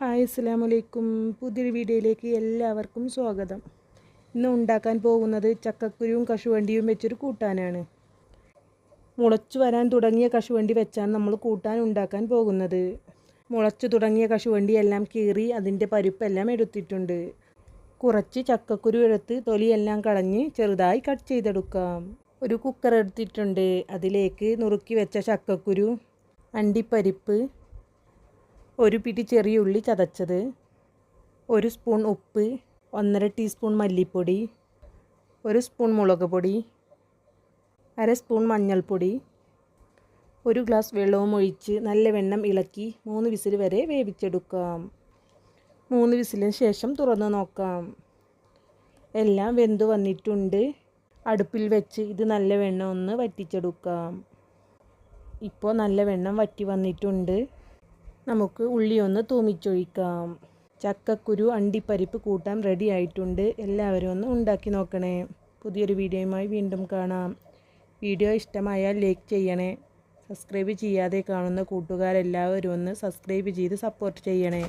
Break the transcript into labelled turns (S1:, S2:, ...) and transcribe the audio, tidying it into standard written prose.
S1: Hi അസ്സലാമു അലൈക്കും. പുതിയൊരു വീഡിയോയിലേക്ക് എല്ലാവർക്കും സ്വാഗതം. ഇന്ന് ഉണ്ടാക്കാൻ പോകുന്നത് ചക്കക്കുരുവും കശുവണ്ടിയും വെച്ചൊരു കൂട്ടാനാണ്. മുളച്ചു വരാൻ തുടങ്ങിയ കശുവണ്ടി വെച്ചാണ് നമ്മൾ കൂട്ടാൻ ഉണ്ടാക്കാൻ പോകുന്നത്. മുളച്ചു തുടങ്ങിയ കശുവണ്ടി എല്ലാം കീറി അതിൻ്റെ പരിപ്പെല്ലാം എടുത്തിട്ടുണ്ട്. കുറച്ച് ചക്കക്കുരു എടുത്ത് തൊലിയെല്ലാം കളഞ്ഞ് ചെറുതായി കട്ട് ചെയ്തെടുക്കാം. ഒരു കുക്കർ എടുത്തിട്ടുണ്ട്. അതിലേക്ക് നുറുക്കി വെച്ച ചക്കക്കുരു, അണ്ടിപ്പരിപ്പ്, ഒരു പിടി ചെറിയ ഉള്ളി ചതച്ചത്, ഒരു സ്പൂൺ ഉപ്പ്, 1.5 ടീസ്പൂൺ മല്ലിപ്പൊടി, ഒരു സ്പൂൺ മുളക് പൊടി, അര സ്പൂൺ മഞ്ഞൾപ്പൊടി, ഒരു ഗ്ലാസ് വെള്ളവും ഒഴിച്ച് നല്ലവണ്ണം ഇളക്കി 3 വിസിൽ വരെ വേവിച്ചെടുക്കാം. 3 വിസിലിന് ശേഷം തുറന്ന് നോക്കാം. എല്ലാം വെന്ത് വന്നിട്ടുണ്ട്. അടുപ്പിൽ വെച്ച് ഇത് നല്ലവണ്ണം ഒന്ന് വറ്റിച്ചെടുക്കാം. ഇപ്പോൾ നല്ലവണ്ണം വറ്റി വന്നിട്ടുണ്ട്. നമുക്ക് ഉള്ളി ഒന്ന് തൂമിച്ചൊഴിക്കാം. ചക്കക്കുരു അണ്ടിപ്പരിപ്പ് കൂട്ടാൻ റെഡി ആയിട്ടുണ്ട്. എല്ലാവരും ഒന്ന് ഉണ്ടാക്കി നോക്കണേ. പുതിയൊരു വീഡിയോയുമായി വീണ്ടും കാണാം. വീഡിയോ ഇഷ്ടമായാൽ ലൈക്ക് ചെയ്യണേ. സബ്സ്ക്രൈബ് ചെയ്യാതെ കാണുന്ന കൂട്ടുകാരെല്ലാവരും ഒന്ന് സബ്സ്ക്രൈബ് ചെയ്ത് സപ്പോർട്ട് ചെയ്യണേ.